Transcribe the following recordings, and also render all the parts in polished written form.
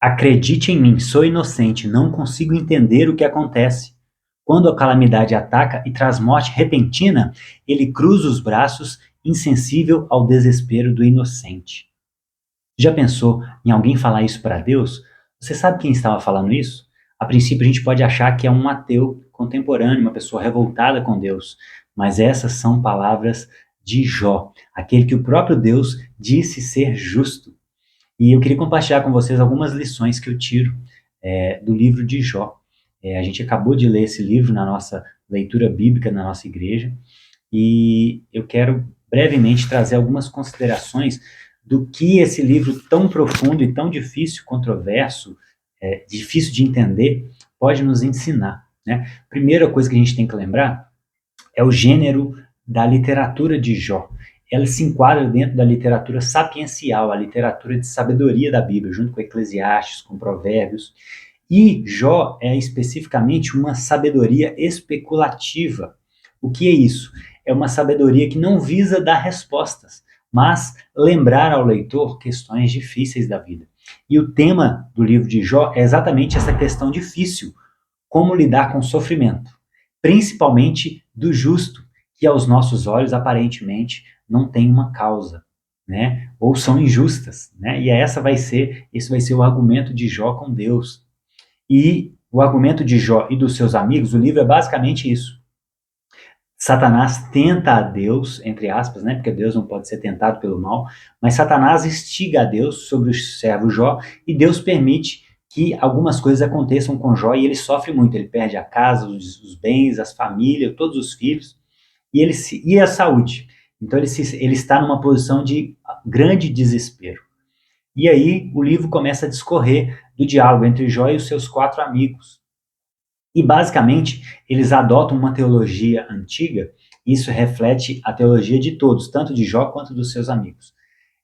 Acredite em mim, sou inocente, não consigo entender o que acontece. Quando a calamidade ataca e traz morte repentina, ele cruza os braços, insensível ao desespero do inocente. Já pensou em alguém falar isso para Deus? Você sabe quem estava falando isso? A princípio, a gente pode achar que é um ateu contemporâneo, uma pessoa revoltada com Deus, mas essas são palavras de Jó, aquele que o próprio Deus disse ser justo. E eu queria compartilhar com vocês algumas lições que eu tiro do livro de Jó. A gente acabou de ler esse livro na nossa leitura bíblica na nossa igreja e eu quero brevemente trazer algumas considerações do que esse livro tão profundo e tão difícil, controverso, difícil de entender, pode nos ensinar, né? Primeira coisa que a gente tem que lembrar é o gênero da literatura de Jó. Ela se enquadra dentro da literatura sapiencial, a literatura de sabedoria da Bíblia, junto com Eclesiastes, com Provérbios. E Jó é especificamente uma sabedoria especulativa. O que é isso? É uma sabedoria que não visa dar respostas, mas lembrar ao leitor questões difíceis da vida. E o tema do livro de Jó é exatamente essa questão difícil: como lidar com o sofrimento, principalmente do justo, que aos nossos olhos aparentemente não tem uma causa, né? Ou são injustas, né? E esse vai ser o argumento de Jó com Deus. E o argumento de Jó e dos seus amigos, o livro é basicamente isso. Satanás tenta a Deus, entre aspas, né? Porque Deus não pode ser tentado pelo mal, mas Satanás instiga a Deus sobre o servo Jó e Deus permite que algumas coisas aconteçam com Jó e ele sofre muito. Ele perde a casa, os bens, as famílias, todos os filhos e a saúde. Então ele está numa posição de grande desespero. E aí o livro começa a discorrer do diálogo entre Jó e os seus 4 amigos. E basicamente eles adotam uma teologia antiga, e isso reflete a teologia de todos, tanto de Jó quanto dos seus amigos,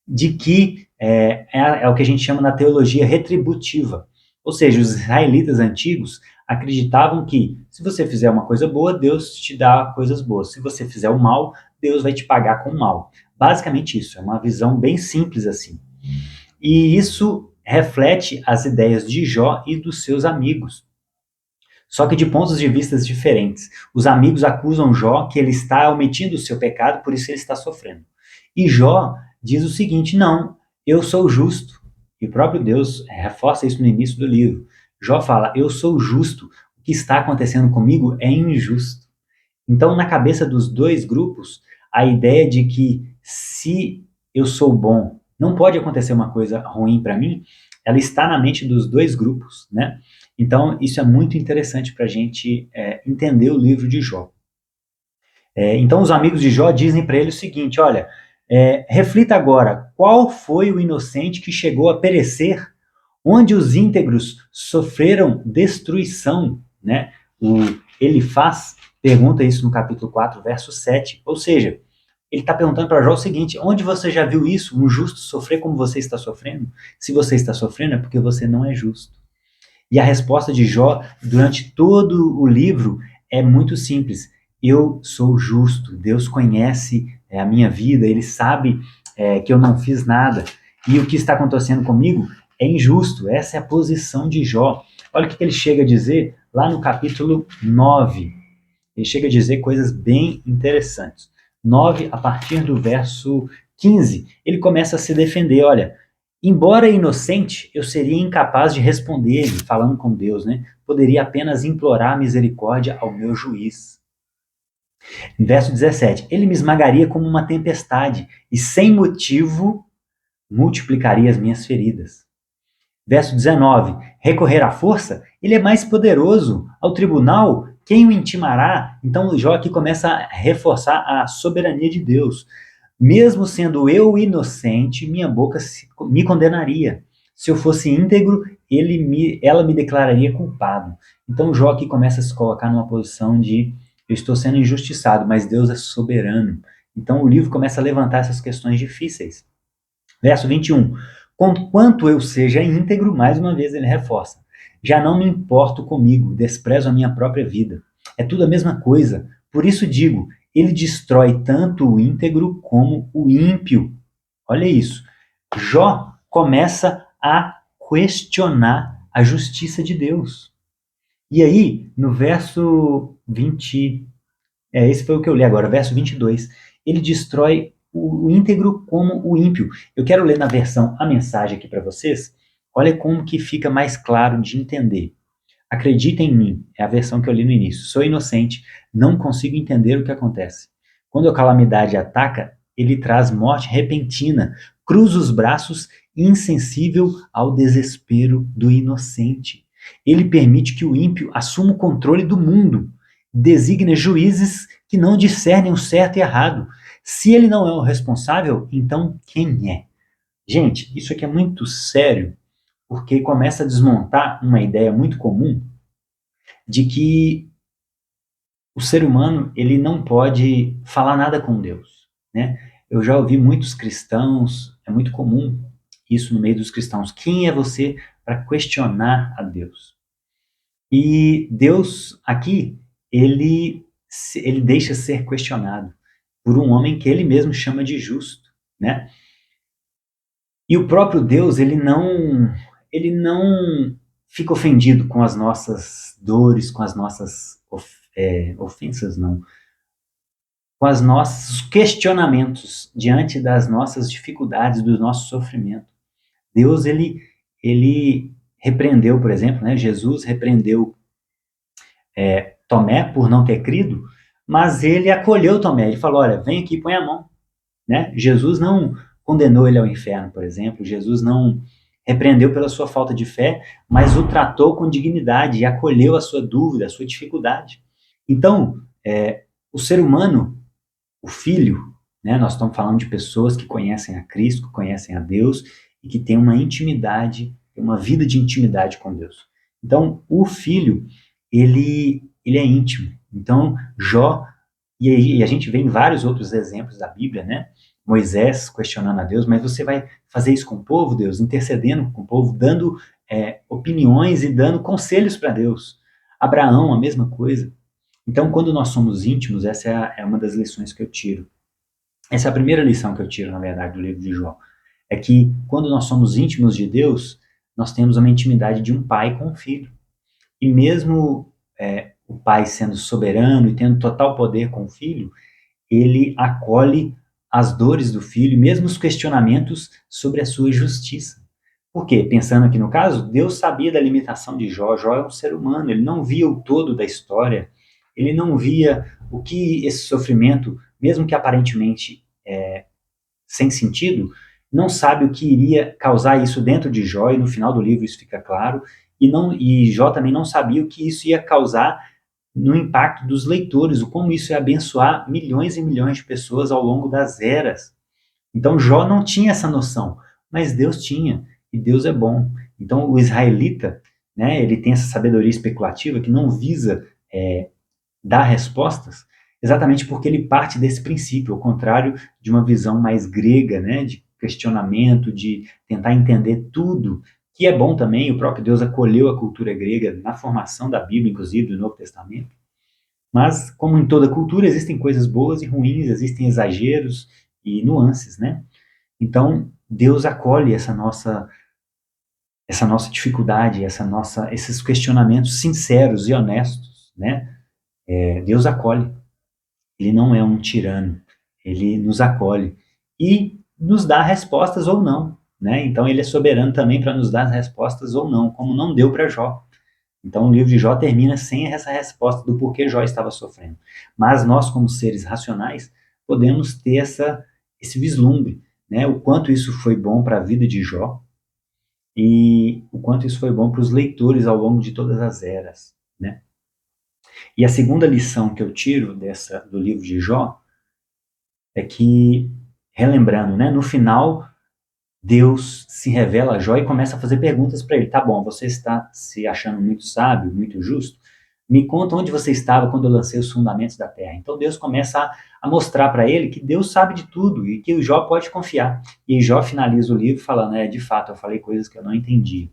de que é o que a gente chama na teologia retributiva. Ou seja, os israelitas antigos acreditavam que se você fizer uma coisa boa, Deus te dá coisas boas. Se você fizer o mal, Deus vai te pagar com o mal. Basicamente isso, é uma visão bem simples assim. E isso reflete as ideias de Jó e dos seus amigos. Só que de pontos de vista diferentes. Os amigos acusam Jó que ele está omitindo o seu pecado, por isso ele está sofrendo. E Jó diz o seguinte: não, eu sou justo. E o próprio Deus reforça isso no início do livro. Jó fala: eu sou justo, o que está acontecendo comigo é injusto. Então, na cabeça dos dois grupos, a ideia de que se eu sou bom, não pode acontecer uma coisa ruim para mim, ela está na mente dos dois grupos, né? Então, isso é muito interessante para a gente entender o livro de Jó. Então, os amigos de Jó dizem para ele o seguinte: olha, reflita agora, qual foi o inocente que chegou a perecer, onde os íntegros sofreram destruição, né? O Elifaz pergunta isso no capítulo 4, verso 7. Ou seja, ele está perguntando para Jó o seguinte: onde você já viu isso, um justo sofrer como você está sofrendo? Se você está sofrendo é porque você não é justo. E a resposta de Jó, durante todo o livro, é muito simples: eu sou justo, Deus conhece a minha vida, Ele sabe que eu não fiz nada, e o que está acontecendo comigo é injusto. Essa é a posição de Jó. Olha o que ele chega a dizer lá no capítulo 9. Ele chega a dizer coisas bem interessantes. 9, a partir do verso 15, ele começa a se defender. Olha, embora inocente, eu seria incapaz de responder, falando com Deus, né? Poderia apenas implorar misericórdia ao meu juiz. Verso 17, ele me esmagaria como uma tempestade e sem motivo multiplicaria as minhas feridas. Verso 19, recorrer à força, ele é mais poderoso. Ao tribunal, quem o intimará? Então Jó aqui começa a reforçar a soberania de Deus. Mesmo sendo eu inocente, minha boca me condenaria. Se eu fosse íntegro, ela me declararia culpado. Então Jó aqui começa a se colocar numa posição de eu estou sendo injustiçado, mas Deus é soberano. Então o livro começa a levantar essas questões difíceis. Verso 21. Conquanto eu seja íntegro, mais uma vez ele reforça: já não me importo comigo, desprezo a minha própria vida. É tudo a mesma coisa. Por isso digo, ele destrói tanto o íntegro como o ímpio. Olha isso. Jó começa a questionar a justiça de Deus. E aí, no verso 20, esse foi o que eu li agora, verso 22, ele destrói o íntegro como o ímpio. Eu quero ler na versão A Mensagem aqui para vocês. Olha como que fica mais claro de entender. Acredita em mim, é a versão que eu li no início. Sou inocente, não consigo entender o que acontece. Quando a calamidade ataca, ele traz morte repentina, cruza os braços, insensível ao desespero do inocente. Ele permite que o ímpio assuma o controle do mundo, designa juízes que não discernem o certo e errado. Se ele não é o responsável, então quem é? Gente, isso aqui é muito sério, porque começa a desmontar uma ideia muito comum de que o ser humano ele não pode falar nada com Deus, né? Eu já ouvi muitos cristãos, é muito comum isso no meio dos cristãos. Quem é você para questionar a Deus? E Deus aqui, ele deixa ser questionado por um homem que ele mesmo chama de justo, né? E o próprio Deus, ele não fica ofendido com as nossas dores, com as nossas ofensas, não, com os nossos questionamentos diante das nossas dificuldades, do nosso sofrimento. Deus, ele repreendeu, por exemplo, né? Jesus repreendeu Tomé por não ter crido, mas ele acolheu Tomé. Ele falou: olha, vem aqui, põe a mão, né? Jesus não condenou ele ao inferno, por exemplo. Jesus não repreendeu pela sua falta de fé, mas o tratou com dignidade e acolheu a sua dúvida, a sua dificuldade. Então, o ser humano, o filho, né? Nós estamos falando de pessoas que conhecem a Cristo, que conhecem a Deus e que têm uma intimidade, uma vida de intimidade com Deus. Então, o filho, ele é íntimo. Então, Jó, e a gente vê em vários outros exemplos da Bíblia, né? Moisés questionando a Deus, mas você vai fazer isso com o povo, Deus, intercedendo com o povo, dando opiniões e dando conselhos para Deus. Abraão, a mesma coisa. Então, quando nós somos íntimos, essa é uma das lições que eu tiro. Essa é a primeira lição que eu tiro, na verdade, do livro de Jó. É que quando nós somos íntimos de Deus, nós temos uma intimidade de um pai com um filho. E mesmo o pai sendo soberano e tendo total poder com o filho, ele acolhe as dores do filho, mesmo os questionamentos sobre a sua justiça. Por quê? Pensando aqui no caso, Deus sabia da limitação de Jó. Jó é um ser humano, ele não via o todo da história, ele não via o que esse sofrimento, mesmo que aparentemente sem sentido, não sabe o que iria causar isso dentro de Jó, e no final do livro isso fica claro, e Jó também não sabia o que isso ia causar no impacto dos leitores, o como isso ia abençoar milhões e milhões de pessoas ao longo das eras. Então Jó não tinha essa noção, mas Deus tinha, e Deus é bom. Então o israelita, né, ele tem essa sabedoria especulativa que não visa dar respostas, exatamente porque ele parte desse princípio, ao contrário de uma visão mais grega, né, de questionamento, de tentar entender tudo, que é bom também. O próprio Deus acolheu a cultura grega na formação da Bíblia, inclusive do Novo Testamento. Mas, como em toda cultura, existem coisas boas e ruins, existem exageros e nuances, né? Então, Deus acolhe essa nossa dificuldade, esses questionamentos sinceros e honestos, né? Deus acolhe. Ele não é um tirano. Ele nos acolhe e nos dá respostas ou não, né? Então, ele é soberano também para nos dar as respostas ou não, como não deu para Jó. Então, o livro de Jó termina sem essa resposta do porquê Jó estava sofrendo. Mas nós, como seres racionais, podemos ter esse vislumbre, né? O quanto isso foi bom para a vida de Jó e o quanto isso foi bom para os leitores ao longo de todas as eras, né? E a segunda lição que eu tiro do livro de Jó é que, relembrando, né? No final, Deus se revela a Jó e começa a fazer perguntas para ele. Tá bom, você está se achando muito sábio, muito justo? Me conta onde você estava quando eu lancei os fundamentos da terra. Então Deus começa a mostrar para ele que Deus sabe de tudo e que o Jó pode confiar. E Jó finaliza o livro falando, de fato, eu falei coisas que eu não entendi.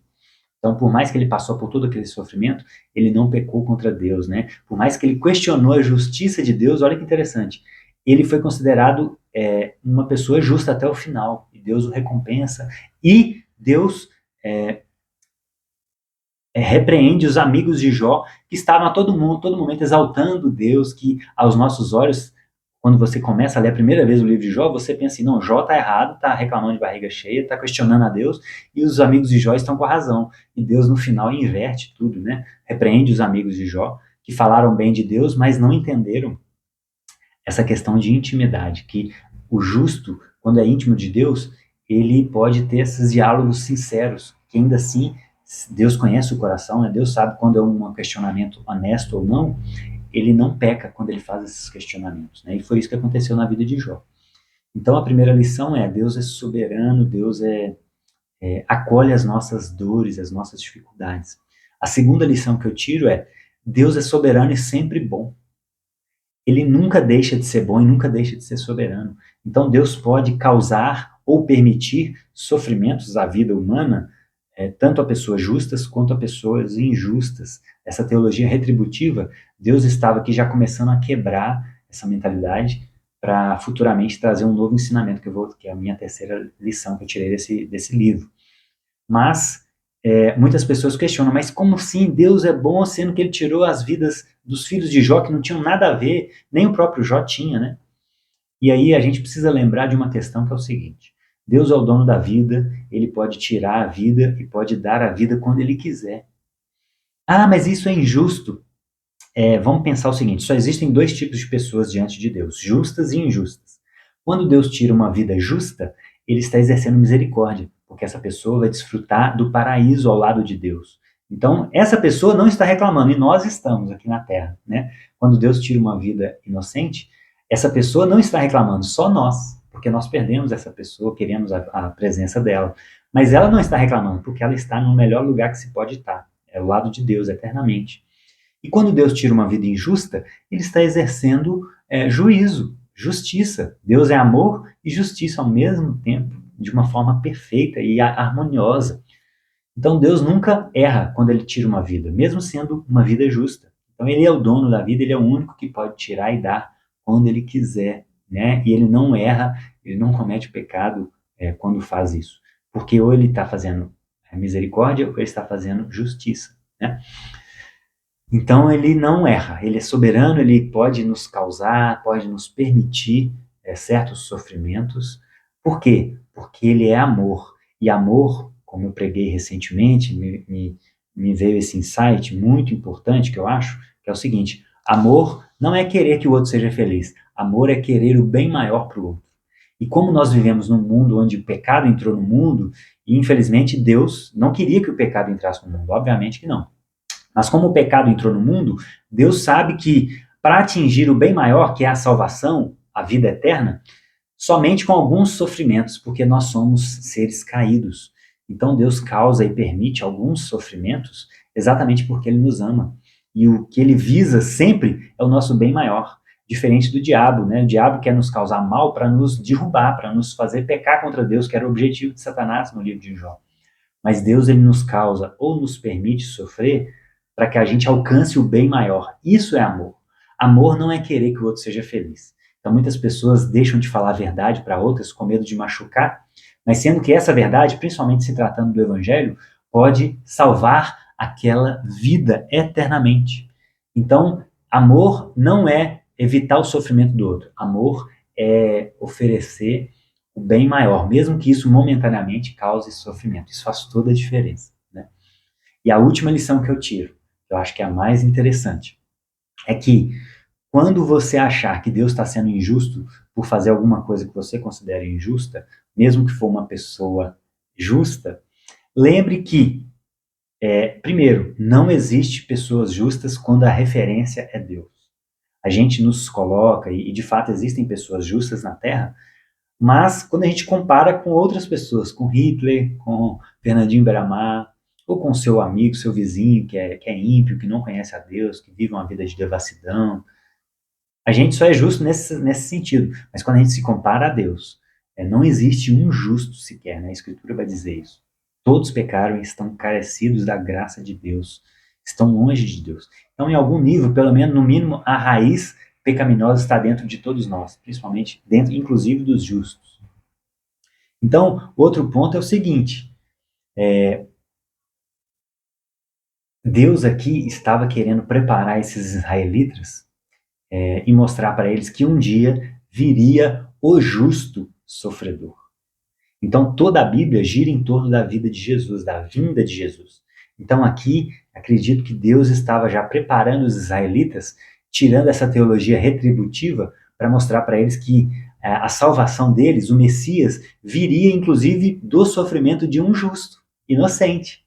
Então, por mais que ele passou por todo aquele sofrimento, ele não pecou contra Deus, né? Por mais que ele questionou a justiça de Deus, olha que interessante, ele foi considerado uma pessoa justa até o final, e Deus o recompensa, e Deus repreende os amigos de Jó, que estavam a todo momento exaltando Deus, que aos nossos olhos, quando você começa a ler a primeira vez o livro de Jó, você pensa assim, não, Jó está errado, está reclamando de barriga cheia, está questionando a Deus, e os amigos de Jó estão com a razão. E Deus, no final, inverte tudo, né? Repreende os amigos de Jó, que falaram bem de Deus, mas não entenderam essa questão de intimidade, que o justo, quando é íntimo de Deus, ele pode ter esses diálogos sinceros, que ainda assim Deus conhece o coração, né? Deus sabe quando é um questionamento honesto ou não, ele não peca quando ele faz esses questionamentos, né? E foi isso que aconteceu na vida de Jó. Então a primeira lição é: Deus é soberano, Deus acolhe as nossas dores, as nossas dificuldades. A segunda lição que eu tiro é: Deus é soberano e sempre bom. Ele nunca deixa de ser bom e nunca deixa de ser soberano. Então Deus pode causar ou permitir sofrimentos à vida humana, tanto a pessoas justas quanto a pessoas injustas. Essa teologia retributiva, Deus estava aqui já começando a quebrar essa mentalidade para futuramente trazer um novo ensinamento, que é a minha terceira lição que eu tirei desse livro. Mas muitas pessoas questionam, mas como assim Deus é bom, sendo que ele tirou as vidas dos filhos de Jó, que não tinham nada a ver, nem o próprio Jó tinha, né? E aí a gente precisa lembrar de uma questão que é o seguinte: Deus é o dono da vida, ele pode tirar a vida e pode dar a vida quando ele quiser. Ah, mas isso é injusto. Vamos pensar o seguinte: só existem dois tipos de pessoas diante de Deus, justas e injustas. Quando Deus tira uma vida justa, ele está exercendo misericórdia, porque essa pessoa vai desfrutar do paraíso ao lado de Deus. Então, essa pessoa não está reclamando, e nós estamos aqui na Terra, né? Quando Deus tira uma vida inocente, essa pessoa não está reclamando, só nós, porque nós perdemos essa pessoa, queremos a presença dela. Mas ela não está reclamando, porque ela está no melhor lugar que se pode estar, é o lado de Deus eternamente. E quando Deus tira uma vida injusta, ele está exercendo juízo, justiça. Deus é amor e justiça ao mesmo tempo, de uma forma perfeita e harmoniosa. Então Deus nunca erra quando ele tira uma vida, mesmo sendo uma vida justa. Então ele é o dono da vida, ele é o único que pode tirar e dar quando ele quiser, né? E ele não erra, ele não comete pecado quando faz isso. Porque ou ele está fazendo misericórdia ou ele está fazendo justiça, né? Então ele não erra, ele é soberano, ele pode nos causar, pode nos permitir certos sofrimentos. Por quê? Porque ele é amor. E amor, como eu preguei recentemente, me veio esse insight muito importante que eu acho, que é o seguinte: amor não é querer que o outro seja feliz, amor é querer o bem maior para o outro. E como nós vivemos num mundo onde o pecado entrou no mundo, e infelizmente Deus não queria que o pecado entrasse no mundo, obviamente que não. Mas como o pecado entrou no mundo, Deus sabe que para atingir o bem maior, que é a salvação, a vida eterna, somente com alguns sofrimentos, porque nós somos seres caídos. Então Deus causa e permite alguns sofrimentos exatamente porque Ele nos ama. E o que Ele visa sempre é o nosso bem maior. Diferente do diabo, né? O diabo quer nos causar mal para nos derrubar, para nos fazer pecar contra Deus, que era o objetivo de Satanás no livro de Jó. Mas Deus ele nos causa ou nos permite sofrer para que a gente alcance o bem maior. Isso é amor. Amor não é querer que o outro seja feliz. Então muitas pessoas deixam de falar a verdade para outras com medo de machucar, mas sendo que essa verdade, principalmente se tratando do evangelho, pode salvar aquela vida eternamente. Então, amor não é evitar o sofrimento do outro. Amor é oferecer o bem maior, mesmo que isso momentaneamente cause sofrimento. Isso faz toda a diferença, né? E a última lição que eu tiro, que eu acho que é a mais interessante, é que quando você achar que Deus está sendo injusto por fazer alguma coisa que você considera injusta, mesmo que for uma pessoa justa, lembre que, primeiro, não existe pessoas justas quando a referência é Deus. A gente nos coloca, e de fato existem pessoas justas na Terra, mas quando a gente compara com outras pessoas, com Hitler, com Fernandinho Beiramar, ou com seu amigo, seu vizinho, que é ímpio, que não conhece a Deus, que vive uma vida de devassidão, a gente só é justo nesse sentido. Mas quando a gente se compara a Deus, não existe um justo sequer, né? A Escritura vai dizer isso. Todos pecaram e estão carecidos da graça de Deus, estão longe de Deus. Então, em algum nível, pelo menos, no mínimo, a raiz pecaminosa está dentro de todos nós, principalmente dentro, inclusive, dos justos. Então, outro ponto é o seguinte: Deus aqui estava querendo preparar esses israelitas e mostrar para eles que um dia viria o justo sofredor. Então toda a Bíblia gira em torno da vida de Jesus, da vinda de Jesus. Então aqui acredito que Deus estava já preparando os israelitas, tirando essa teologia retributiva para mostrar para eles que a salvação deles, o Messias, viria inclusive do sofrimento de um justo, inocente,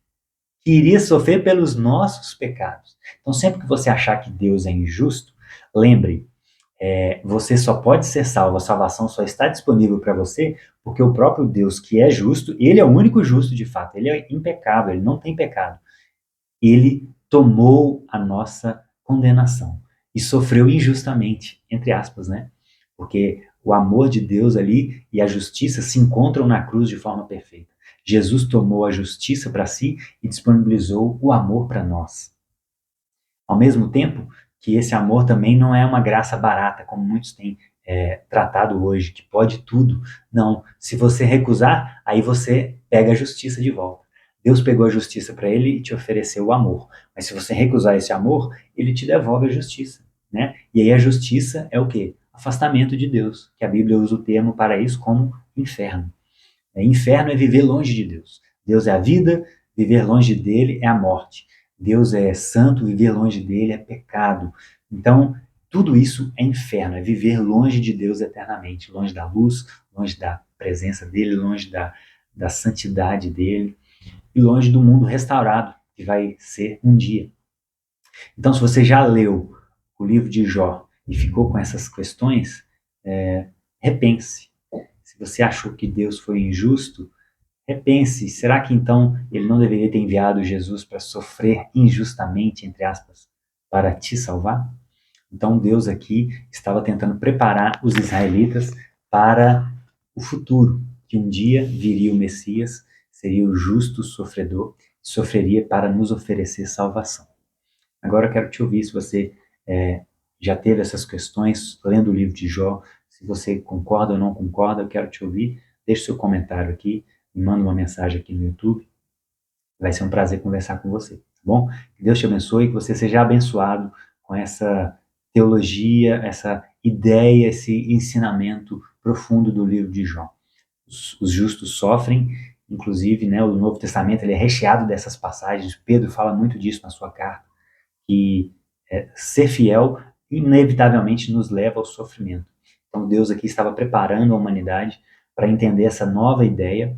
que iria sofrer pelos nossos pecados. Então sempre que você achar que Deus é injusto, lembre, você só pode ser salvo, a salvação só está disponível para você porque o próprio Deus, que é justo, ele é o único justo de fato, ele é impecável, ele não tem pecado. Ele tomou a nossa condenação e sofreu injustamente, entre aspas, né? Porque o amor de Deus ali e a justiça se encontram na cruz de forma perfeita. Jesus tomou a justiça para si e disponibilizou o amor para nós. Ao mesmo tempo que esse amor também não é uma graça barata, como muitos têm tratado hoje, que pode tudo. Não, se você recusar, aí você pega a justiça de volta. Deus pegou a justiça para ele e te ofereceu o amor. Mas se você recusar esse amor, ele te devolve a justiça, né? E aí a justiça é o quê? Afastamento de Deus, que a Bíblia usa o termo para isso como inferno. Inferno é viver longe de Deus. Deus é a vida, viver longe dele é a morte. Deus é santo, viver longe dele é pecado. Então, tudo isso é inferno, é viver longe de Deus eternamente, longe da luz, longe da presença dele, longe da santidade dele e longe do mundo restaurado, que vai ser um dia. Então, se você já leu o livro de Jó e ficou com essas questões, repense. Se você achou que Deus foi injusto, repense, será que então ele não deveria ter enviado Jesus para sofrer injustamente, entre aspas, para te salvar? Então Deus aqui estava tentando preparar os israelitas para o futuro, que um dia viria o Messias, seria o justo sofredor, sofreria para nos oferecer salvação. Agora eu quero te ouvir se você já teve essas questões lendo o livro de Jó, se você concorda ou não concorda, eu quero te ouvir. Deixe seu comentário aqui, me manda uma mensagem aqui no YouTube. Vai ser um prazer conversar com você, tá bom? Que Deus te abençoe, que você seja abençoado com essa teologia, essa ideia, esse ensinamento profundo do livro de Jó. Os justos sofrem, inclusive, né, o Novo Testamento ele é recheado dessas passagens. Pedro fala muito disso na sua carta, que ser fiel inevitavelmente nos leva ao sofrimento. Então Deus aqui estava preparando a humanidade para entender essa nova ideia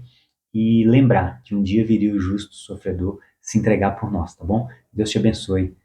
e lembrar que um dia viria o justo sofredor se entregar por nós, tá bom? Deus te abençoe.